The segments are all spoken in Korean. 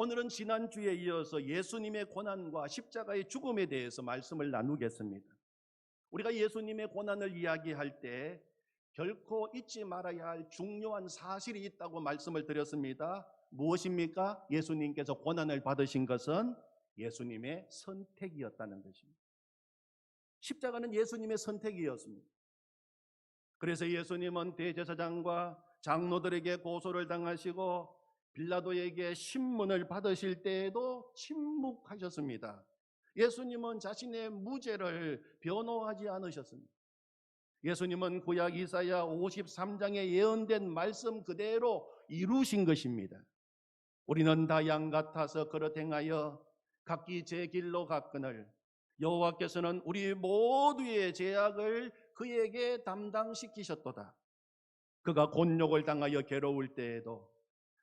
오늘은 지난주에 이어서 예수님의 고난과 십자가의 죽음에 대해서 말씀을 나누겠습니다. 우리가 예수님의 고난을 이야기할 때 결코 잊지 말아야 할 중요한 사실이 있다고 말씀을 드렸습니다. 무엇입니까? 예수님께서 고난을 받으신 것은 예수님의 선택이었다는 것입니다. 십자가는 예수님의 선택이었습니다. 그래서 예수님은 대제사장과 장로들에게 고소를 당하시고 빌라도에게 신문을 받으실 때에도 침묵하셨습니다. 예수님은 자신의 무죄를 변호하지 않으셨습니다. 예수님은 구약 이사야 53장에 예언된 말씀 그대로 이루신 것입니다. 우리는 다 양 같아서 그릇 행하여 각기 제 길로 갔거늘 여호와께서는 우리 모두의 죄악을 그에게 담당시키셨도다. 그가 곤욕을 당하여 괴로울 때에도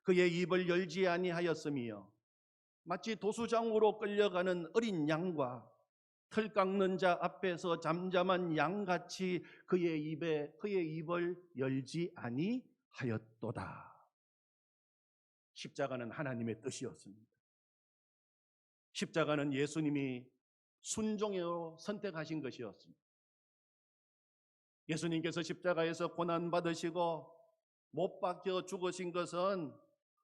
그의 입을 열지 아니하였으며 마치 도수장으로 끌려가는 어린 양과 틀 깎는 자 앞에서 잠잠한 양같이 그의 입을 열지 아니하였도다. 십자가는 하나님의 뜻이었습니다. 십자가는 예수님이 순종으로 선택하신 것이었습니다. 예수님께서 십자가에서 고난받으시고 못 박혀 죽으신 것은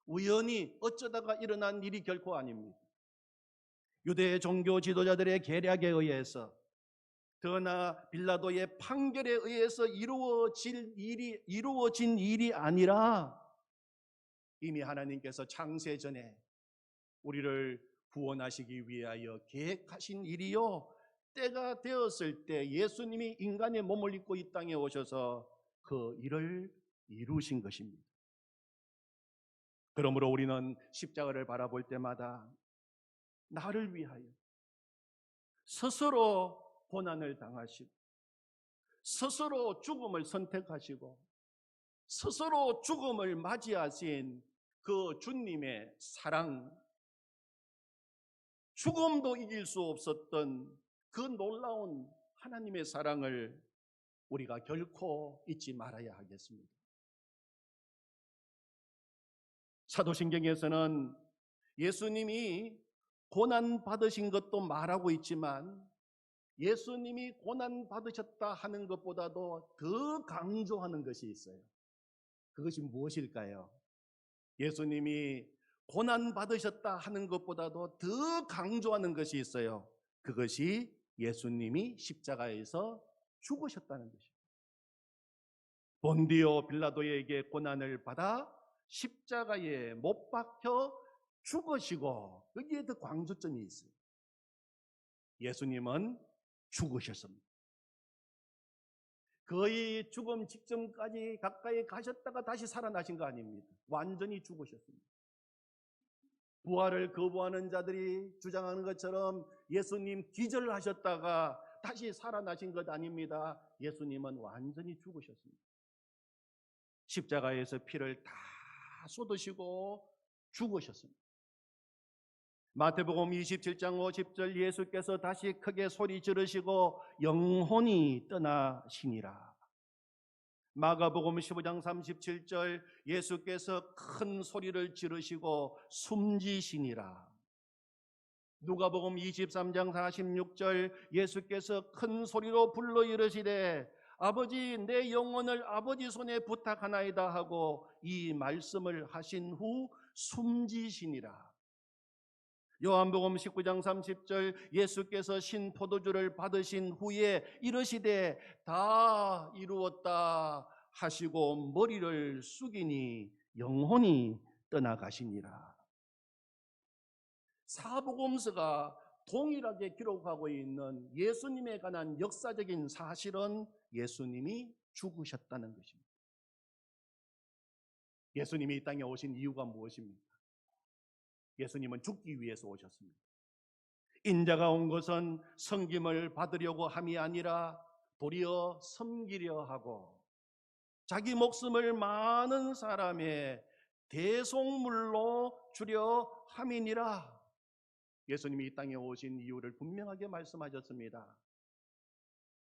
우연히 어쩌다가 일어난 일이 결코 아닙니다. 유대 종교 지도자들의 계략에 의해서 더 나아 빌라도의 판결에 의해서 이루어진 일이 아니라 이미 하나님께서 창세 전에 우리를 구원하시기 위하여 계획하신 일이요, 때가 되었을 때 예수님이 인간의 몸을 입고 이 땅에 오셔서 그 일을 이루신 것입니다. 그러므로 우리는 십자가를 바라볼 때마다 나를 위하여 스스로 고난을 당하시고 스스로 죽음을 선택하시고 스스로 죽음을 맞이하신 그 주님의 사랑, 죽음도 이길 수 없었던 그 놀라운 하나님의 사랑을 우리가 결코 잊지 말아야 하겠습니다. 사도신경에서는 예수님이 고난 받으신 것도 말하고 있지만 예수님이 고난 받으셨다 하는 것보다도 더 강조하는 것이 있어요. 그것이 무엇일까요? 예수님이 고난 받으셨다 하는 것보다도 더 강조하는 것이 있어요. 그것이 예수님이 십자가에서 죽으셨다는 것입니다. 본디오 빌라도에게 고난을 받아 십자가에 못 박혀 죽으시고, 여기에 더 강조점이 있어요. 예수님은 죽으셨습니다. 거의 죽음 직전까지 가까이 가셨다가 다시 살아나신 거 아닙니다. 완전히 죽으셨습니다. 부활을 거부하는 자들이 주장하는 것처럼 예수님 기절하셨다가 다시 살아나신 것 아닙니다. 예수님은 완전히 죽으셨습니다. 십자가에서 피를 다 쏟으시고 죽으셨습니다. 마태복음 27장 50절 예수께서 다시 크게 소리 지르시고 영혼이 떠나시니라. 마가복음 15장 37절 예수께서 큰 소리를 지르시고 숨지시니라. 누가복음 23장 46절 예수께서 큰 소리로 불러 이르시되 아버지, 내 영혼을 아버지 손에 부탁하나이다 하고 이 말씀을 하신 후 숨지시니라. 요한복음 19장 30절 예수께서 신포도주를 받으신 후에 이르시되 다 이루었다 하시고 머리를 숙이니 영혼이 떠나가시니라. 사복음서가 동일하게 기록하고 있는 예수님에 관한 역사적인 사실은 예수님이 죽으셨다는 것입니다. 예수님이 이 땅에 오신 이유가 무엇입니까? 예수님은 죽기 위해서 오셨습니다. 인자가 온 것은 섬김을 받으려고 함이 아니라 도리어 섬기려 하고 자기 목숨을 많은 사람의 대속물로 주려 함이니라. 예수님이 이 땅에 오신 이유를 분명하게 말씀하셨습니다.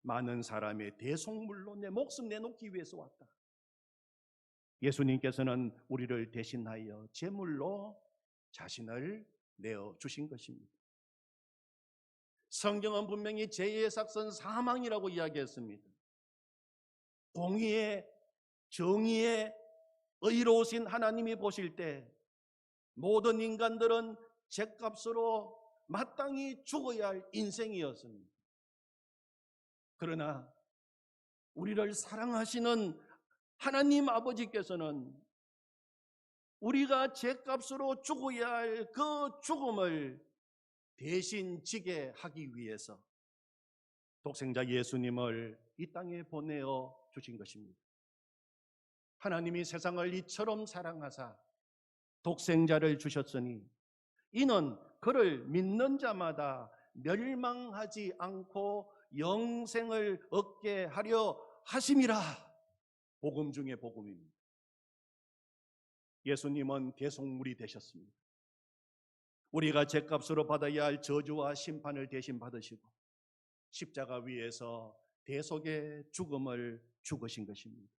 많은 사람의 대속물로 내 목숨 내놓기 위해서 왔다. 예수님께서는 우리를 대신하여 제물로 자신을 내어 주신 것입니다. 성경은 분명히 죄의 삭선 사망이라고 이야기했습니다. 공의의, 정의의 의로우신 하나님이 보실 때 모든 인간들은 죄값으로 마땅히 죽어야 할 인생이었습니다. 그러나 우리를 사랑하시는 하나님 아버지께서는 우리가 죄값으로 죽어야 할 그 죽음을 대신 지게 하기 위해서 독생자 예수님을 이 땅에 보내어 주신 것입니다. 하나님이 세상을 이처럼 사랑하사 독생자를 주셨으니 이는 그를 믿는 자마다 멸망하지 않고 영생을 얻게 하려 하심이라. 복음 중에 복음입니다. 예수님은 대속물이 되셨습니다. 우리가 죄값으로 받아야 할 저주와 심판을 대신 받으시고 십자가 위에서 대속의 죽음을 죽으신 것입니다.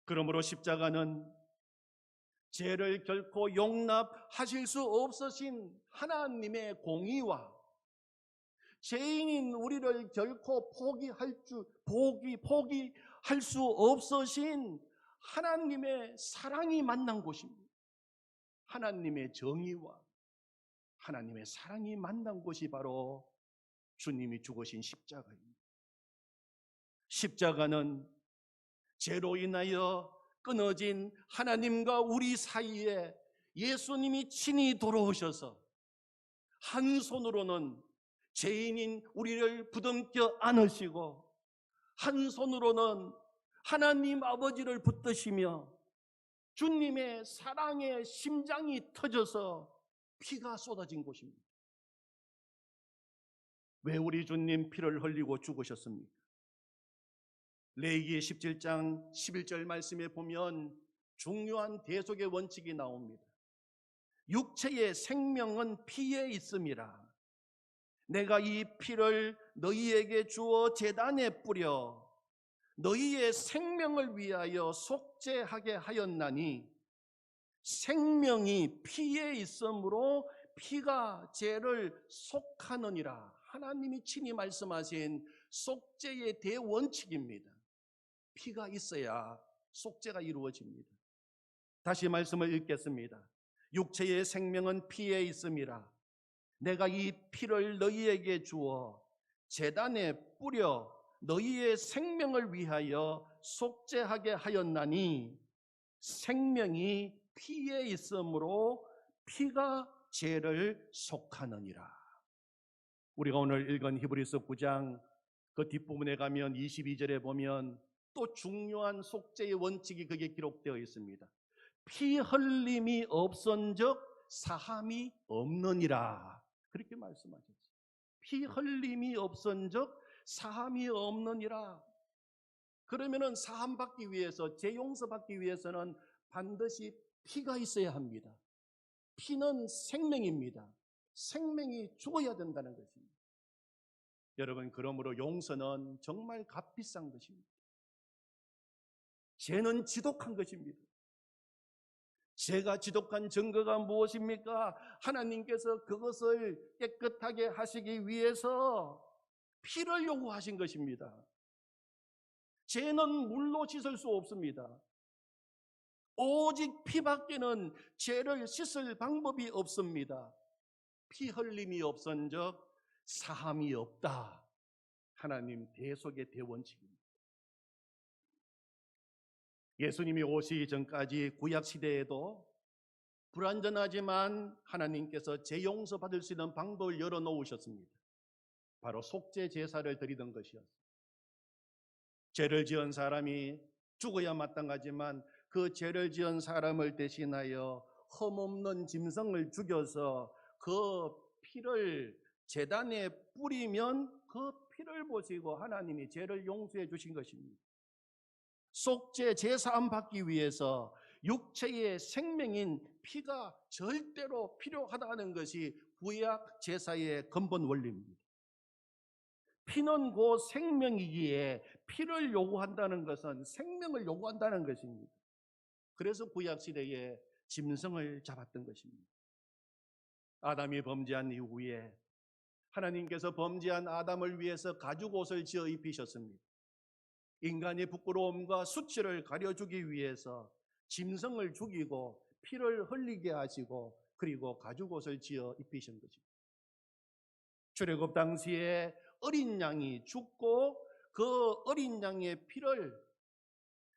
그러므로 십자가는 죄를 결코 용납하실 수 없으신 하나님의 공의와 죄인인 우리를 결코 포기할 수 없으신 하나님의 사랑이 만난 곳입니다. 하나님의 정의와 하나님의 사랑이 만난 곳이 바로 주님이 죽으신 십자가입니다. 십자가는 죄로 인하여 끊어진 하나님과 우리 사이에 예수님이 친히 돌아오셔서 한 손으로는 죄인인 우리를 부둥켜 안으시고 한 손으로는 하나님 아버지를 붙드시며 주님의 사랑의 심장이 터져서 피가 쏟아진 곳입니다. 왜 우리 주님 피를 흘리고 죽으셨습니까? 레위기 17장 11절 말씀에 보면 중요한 대속의 원칙이 나옵니다. 육체의 생명은 피에 있음이라. 내가 이 피를 너희에게 주어 제단에 뿌려 너희의 생명을 위하여 속죄하게 하였나니 생명이 피에 있으므로 피가 죄를 속하느니라. 하나님이 친히 말씀하신 속죄의 대원칙입니다. 피가 있어야 속죄가 이루어집니다. 다시 말씀을 읽겠습니다. 육체의 생명은 피에 있음이라. 내가 이 피를 너희에게 주어 제단에 뿌려 너희의 생명을 위하여 속죄하게 하였나니 생명이 피에 있으므로 피가 죄를 속하느니라. 우리가 오늘 읽은 히브리서 9장 그 뒷부분에 가면 22절에 보면 또 중요한 속죄의 원칙이 거기에 기록되어 있습니다. 피 흘림이 없은즉 사함이 없느니라. 그렇게 말씀하셨어요. 피 흘림이 없은즉 사함이 없느니라. 그러면은 사함 받기 위해서, 죄 용서 받기 위해서는 반드시 피가 있어야 합니다. 피는 생명입니다. 생명이 죽어야 된다는 것입니다. 여러분, 그러므로 용서는 정말 값비싼 것입니다. 죄는 지독한 것입니다. 죄가 지독한 증거가 무엇입니까? 하나님께서 그것을 깨끗하게 하시기 위해서 피를 요구하신 것입니다. 죄는 물로 씻을 수 없습니다. 오직 피밖에는 죄를 씻을 방법이 없습니다. 피 흘림이 없은즉 사함이 없다. 하나님 대속의 대원칙입니다. 예수님이 오시기 전까지 구약시대에도 불완전하지만 하나님께서 죄 용서 받을 수 있는 방법을 열어놓으셨습니다. 바로 속죄 제사를 드리던 것이었습니다. 죄를 지은 사람이 죽어야 마땅하지만 그 죄를 지은 사람을 대신하여 흠없는 짐승을 죽여서 그 피를 제단에 뿌리면 그 피를 보시고 하나님이 죄를 용서해 주신 것입니다. 속죄 제사함 받기 위해서 육체의 생명인 피가 절대로 필요하다는 것이 구약 제사의 근본 원리입니다. 피는 곧 생명이기에 피를 요구한다는 것은 생명을 요구한다는 것입니다. 그래서 구약 시대에 짐승을 잡았던 것입니다. 아담이 범죄한 이후에 하나님께서 범죄한 아담을 위해서 가죽옷을 지어 입히셨습니다. 인간의 부끄러움과 수치를 가려주기 위해서 짐승을 죽이고 피를 흘리게 하시고 그리고 가죽옷을 지어 입히신 것입니다. 출애굽 당시에 어린 양이 죽고 그 어린 양의 피를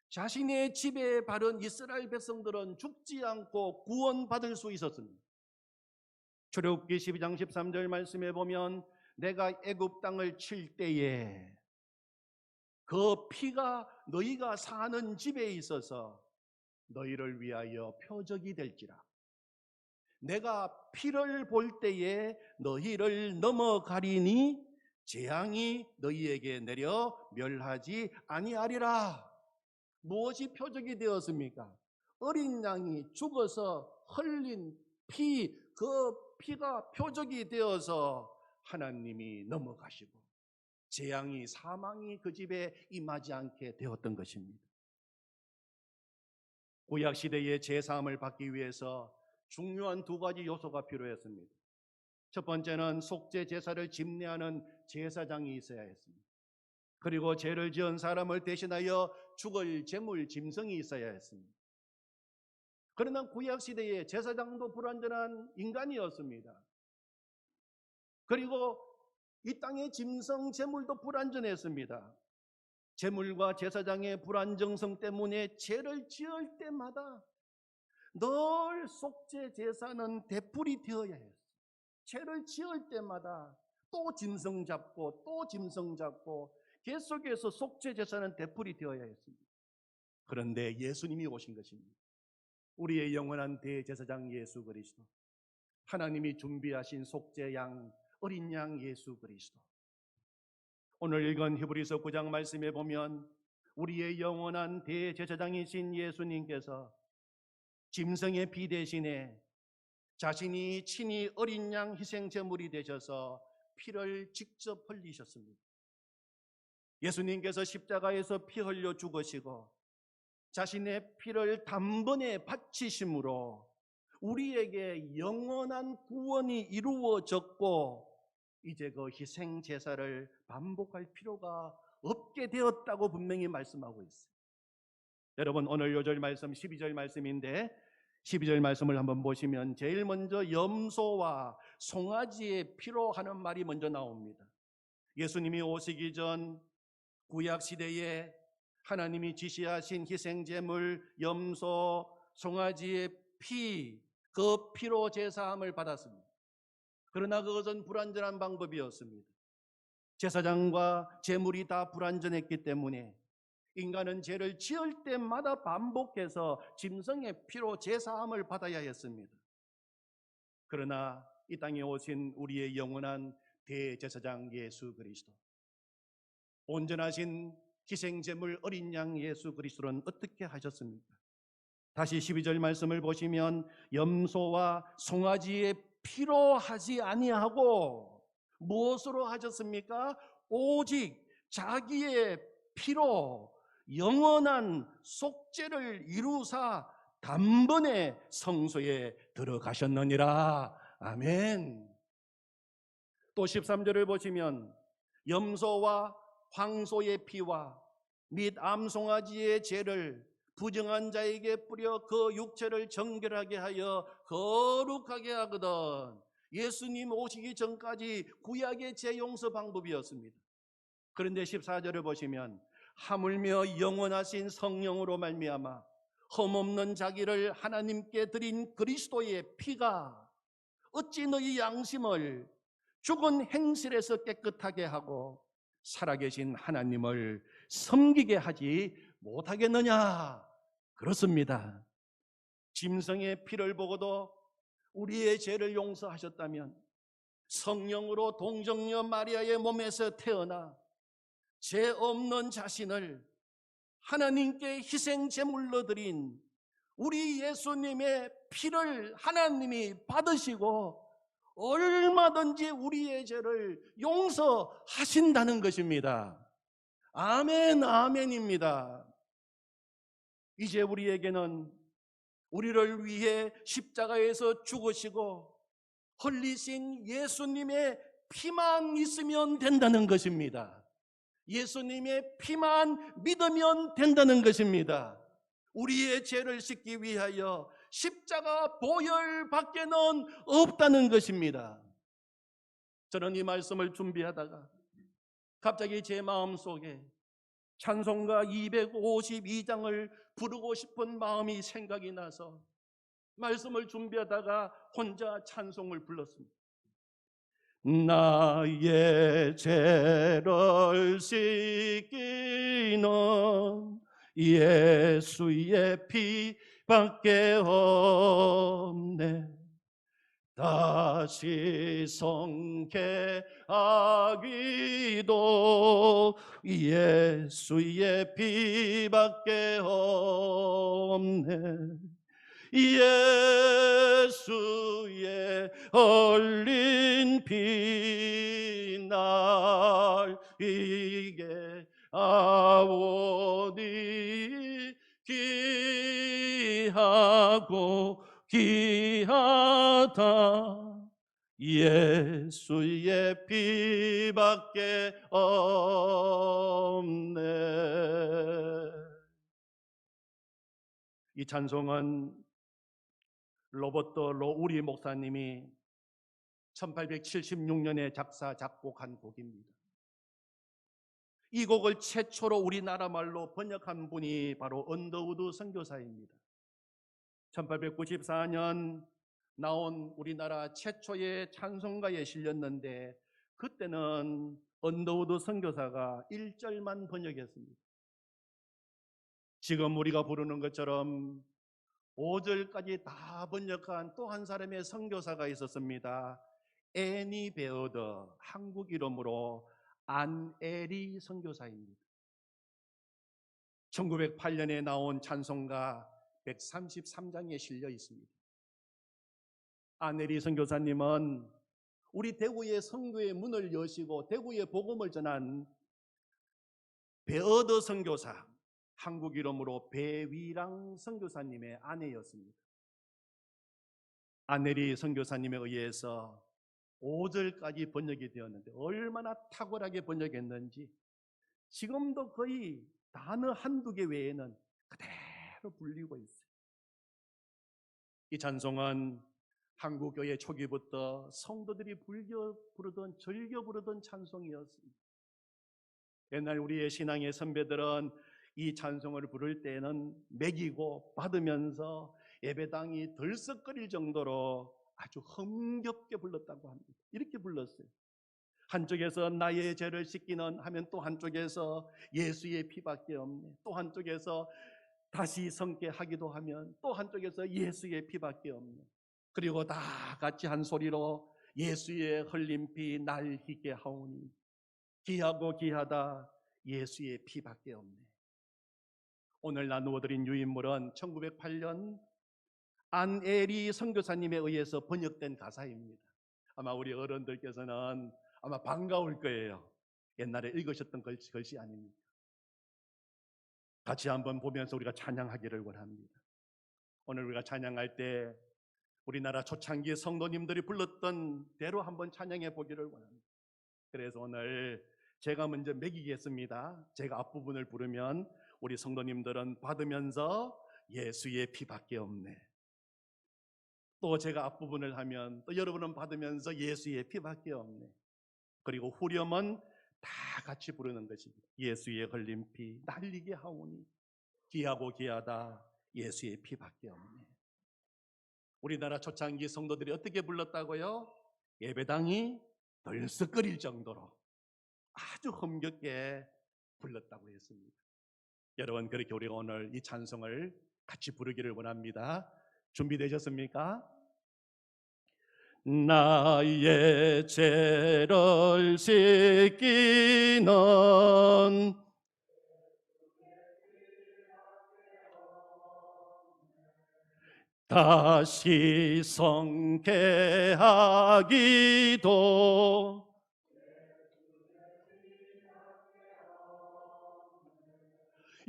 자신의 집에 바른 이스라엘 백성들은 죽지 않고 구원받을 수 있었습니다. 출애굽기 12장 13절 말씀에 보면 내가 애굽 땅을 칠 때에 그 피가 너희가 사는 집에 있어서 너희를 위하여 표적이 될지라. 내가 피를 볼 때에 너희를 넘어가리니 재앙이 너희에게 내려 멸하지 아니하리라. 무엇이 표적이 되었습니까? 어린 양이 죽어서 흘린 피, 그 피가 표적이 되어서 하나님이 넘어가시고 재앙이 사망이 그 집에 임하지 않게 되었던 것입니다. 구약 시대의 제사함을 받기 위해서 중요한 두 가지 요소가 필요했습니다. 첫 번째는 속죄 제사를 집례하는 제사장이 있어야 했습니다. 그리고 죄를 지은 사람을 대신하여 죽을 제물 짐승이 있어야 했습니다. 그러나 구약 시대에 제사장도 불완전한 인간이었습니다. 그리고 이 땅의 짐승 제물도 불완전했습니다. 제물과 제사장의 불안정성 때문에 죄를 지을 때마다 늘 속죄 제사는 되풀이 되어야 했어요. 죄를 지을 때마다 또 짐승 잡고 또 짐승 잡고 계속해서 속죄 제사는 되풀이 되어야 했습니다. 그런데 예수님이 오신 것입니다. 우리의 영원한 대제사장 예수 그리스도, 하나님이 준비하신 속죄 양 어린 양 예수 그리스도. 오늘 읽은 히브리서 9장 말씀에 보면 우리의 영원한 대제사장이신 예수님께서 짐승의 피 대신에 자신이 친히 어린 양 희생 제물이 되셔서 피를 직접 흘리셨습니다. 예수님께서 십자가에서 피 흘려 죽으시고 자신의 피를 단번에 바치심으로 우리에게 영원한 구원이 이루어졌고 이제 그 희생 제사를 반복할 필요가 없게 되었다고 분명히 말씀하고 있어요. 여러분 오늘 요절 말씀 12절 말씀인데 12절 말씀을 한번 보시면 제일 먼저 염소와 송아지의 피로 하는 말이 먼저 나옵니다. 예수님이 오시기 전 구약 시대에 하나님이 지시하신 희생제물 염소, 송아지의 피, 그 피로 제사함을 받았습니다. 그러나 그것은 불완전한 방법이었습니다. 제사장과 제물이 다 불완전했기 때문에 인간은 죄를 지을 때마다 반복해서 짐승의 피로 제사함을 받아야 했습니다. 그러나 이 땅에 오신 우리의 영원한 대제사장 예수 그리스도, 온전하신 희생제물 어린 양 예수 그리스도는 어떻게 하셨습니까? 다시 12절 말씀을 보시면 염소와 송아지의 피로 하지 아니하고 무엇으로 하셨습니까? 오직 자기의 피로 영원한 속죄를 이루사 단번에 성소에 들어가셨느니라. 아멘. 또 13절을 보시면 염소와 황소의 피와 및 암송아지의 죄를 부정한 자에게 뿌려 그 육체를 정결하게 하여 거룩하게 하거든. 예수님 오시기 전까지 구약의 죄 용서 방법이었습니다. 그런데 14절을 보시면 하물며 영원하신 성령으로 말미암아 흠없는 자기를 하나님께 드린 그리스도의 피가 어찌 너희 양심을 죽은 행실에서 깨끗하게 하고 살아계신 하나님을 섬기게 하지 못하겠느냐? 그렇습니다. 짐승의 피를 보고도 우리의 죄를 용서하셨다면 성령으로 동정녀 마리아의 몸에서 태어나 죄 없는 자신을 하나님께 희생 제물로 드린 우리 예수님의 피를 하나님이 받으시고 얼마든지 우리의 죄를 용서하신다는 것입니다. 아멘, 아멘입니다. 이제 우리에게는 우리를 위해 십자가에서 죽으시고 흘리신 예수님의 피만 있으면 된다는 것입니다. 예수님의 피만 믿으면 된다는 것입니다. 우리의 죄를 씻기 위하여 십자가 보혈밖에는 없다는 것입니다. 저는 이 말씀을 준비하다가 갑자기 제 마음속에 찬송가 252장을 부르고 싶은 마음이 생각이 나서 말씀을 준비하다가 혼자 찬송을 불렀습니다. 나의 죄를 씻기는 예수의 피밖에 없네. 다시 성케하기도 예수의 피밖에 없네. 예수의 흘린 피 날 이게 아오니 귀하고 귀하다. 예수의 피밖에 없네. 이 찬송은 로버토 로우리 목사님이 1876년에 작사 작곡한 곡입니다. 이 곡을 최초로 우리나라 말로 번역한 분이 바로 언더우드 선교사입니다. 1894년 나온 우리나라 최초의 찬송가에 실렸는데 그때는 언더우드 선교사가 1절만 번역했습니다. 지금 우리가 부르는 것처럼 5절까지 다 번역한 또 한 사람의 선교사가 있었습니다. 애니 베어더, 한국 이름으로 안에리 선교사입니다. 1908년에 나온 찬송가 133장에 실려 있습니다. 안에리 선교사님은 우리 대구의 선교의 문을 여시고 대구의 복음을 전한 베어더 선교사, 한국 이름으로 배위랑 선교사님의 아내였습니다. 안에리 선교사님에 의해서 5절까지 번역이 되었는데 얼마나 탁월하게 번역했는지 지금도 거의 단어 한두 개 외에는 그대로 불리고 있어요. 이 찬송은 한국교회 초기부터 성도들이 즐겨 부르던 찬송이었습니다. 옛날 우리의 신앙의 선배들은 이 찬송을 부를 때는 먹이고 받으면서 예배당이 들썩거릴 정도로 아주 흥겹게 불렀다고 합니다. 이렇게 불렀어요. 한쪽에서 나의 죄를 씻기는 하면 또 한쪽에서 예수의 피밖에 없네. 또 한쪽에서 다시 성게 하기도 하면 또 한쪽에서 예수의 피밖에 없네. 그리고 다 같이 한 소리로 예수의 흘린 피 날 희게 하오니 귀하고 귀하다 예수의 피밖에 없네. 오늘 나누어드린 유인물은 1908년 안에리 선교사님에 의해서 번역된 가사입니다. 아마 우리 어른들께서는 아마 반가울 거예요. 옛날에 읽으셨던 글씨 아닙니까? 같이 한번 보면서 우리가 찬양하기를 원합니다. 오늘 우리가 찬양할 때 우리나라 초창기 성도님들이 불렀던 대로 한번 찬양해 보기를 원합니다. 그래서 오늘 제가 먼저 먹이겠습니다. 제가 앞부분을 부르면 우리 성도님들은 받으면서 예수의 피밖에 없네. 또 제가 앞부분을 하면 또 여러분은 받으면서 예수의 피밖에 없네. 그리고 후렴은 다 같이 부르는 것입니다. 예수의 흘린 피 날리게 하오니 귀하고 귀하다 예수의 피밖에 없네. 우리나라 초창기 성도들이 어떻게 불렀다고요? 예배당이 들썩거릴 정도로 아주 흥겹게 불렀다고 했습니다. 여러분, 그렇게 우리가 오늘 이 찬송을 같이 부르기를 원합니다. 준비되셨습니까? 나의 죄를 씻기는 다시 성케하기도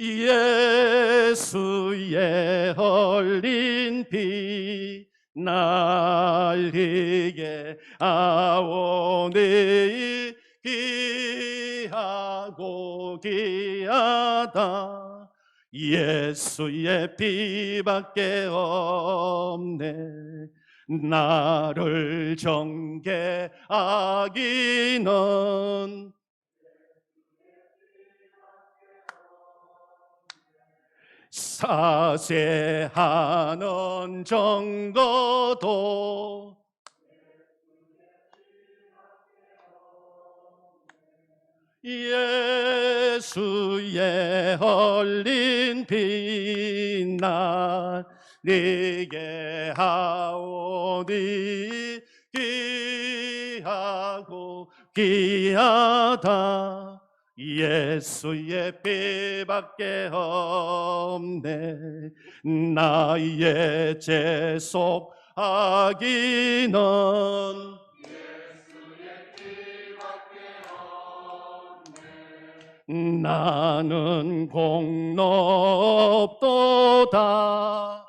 예수의 흘린 피 날리게 아오니 귀하고 귀하다. 예수의 피밖에 없네. 나를 정죄하기는 사죄하는 증거도 예수의 흘린 피 날리게 하오니 귀하고 귀하다. 예수의 피밖에 없네. 나의 죄 속하기는 나는 공로 없도다.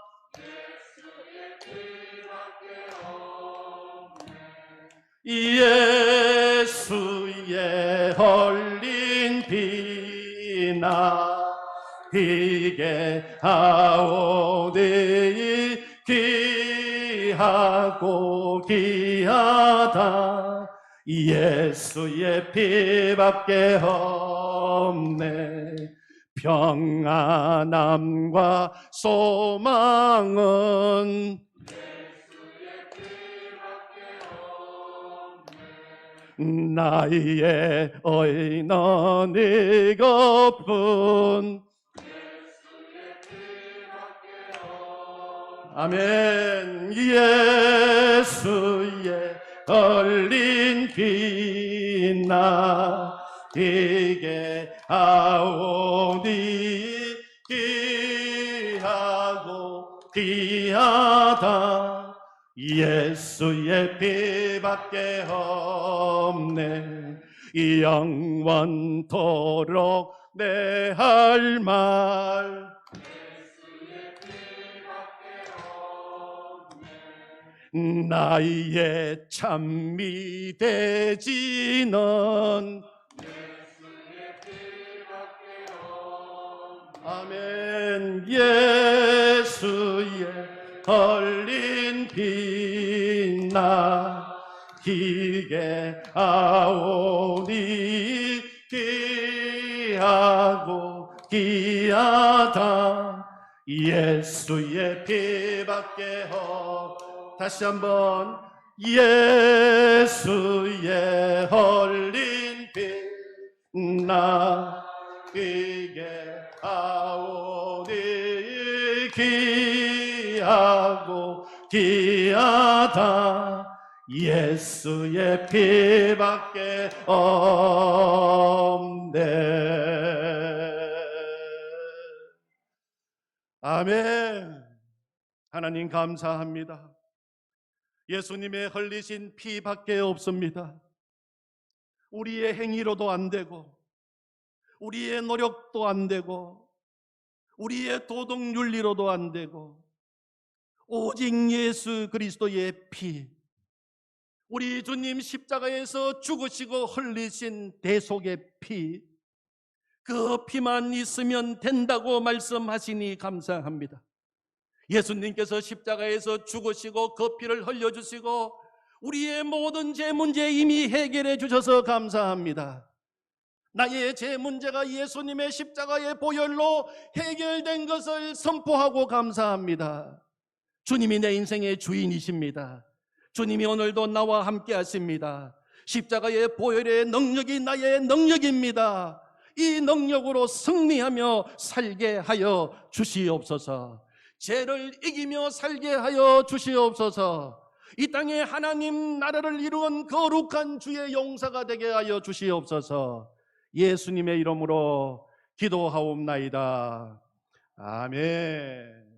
예수의 흘린 피 나에게 하오니 귀하고 귀하다. 예수의 피밖에 없네. 평안함과 소망은 나의 의는 이것뿐. 아멘. 예수의 흘린 피 나에게 하오니 귀하고 귀하다. 예수의 피밖에 없네. 영원토록 내 할 말 나의 참 미대지는 아멘. 예수의 흘린 피 나에게 하오니 귀하고 귀하다. 예수의 피밖에 다시 한번 예수의 흘린 피 나에게 하오니 귀하고 귀하다. 예수의 피밖에 없네. 아멘. 하나님 감사합니다. 예수님의 흘리신 피밖에 없습니다. 우리의 행위로도 안 되고 우리의 노력도 안 되고 우리의 도덕윤리로도 안 되고 오직 예수 그리스도의 피, 우리 주님 십자가에서 죽으시고 흘리신 대속의 피, 그 피만 있으면 된다고 말씀하시니 감사합니다. 예수님께서 십자가에서 죽으시고 그 피를 흘려주시고 우리의 모든 죄 문제 이미 해결해 주셔서 감사합니다. 나의 죄 문제가 예수님의 십자가의 보혈로 해결된 것을 선포하고 감사합니다. 주님이 내 인생의 주인이십니다. 주님이 오늘도 나와 함께 하십니다. 십자가의 보혈의 능력이 나의 능력입니다. 이 능력으로 승리하며 살게 하여 주시옵소서. 죄를 이기며 살게 하여 주시옵소서. 이 땅에 하나님 나라를 이루은 거룩한 주의 용사가 되게 하여 주시옵소서. 예수님의 이름으로 기도하옵나이다. 아멘.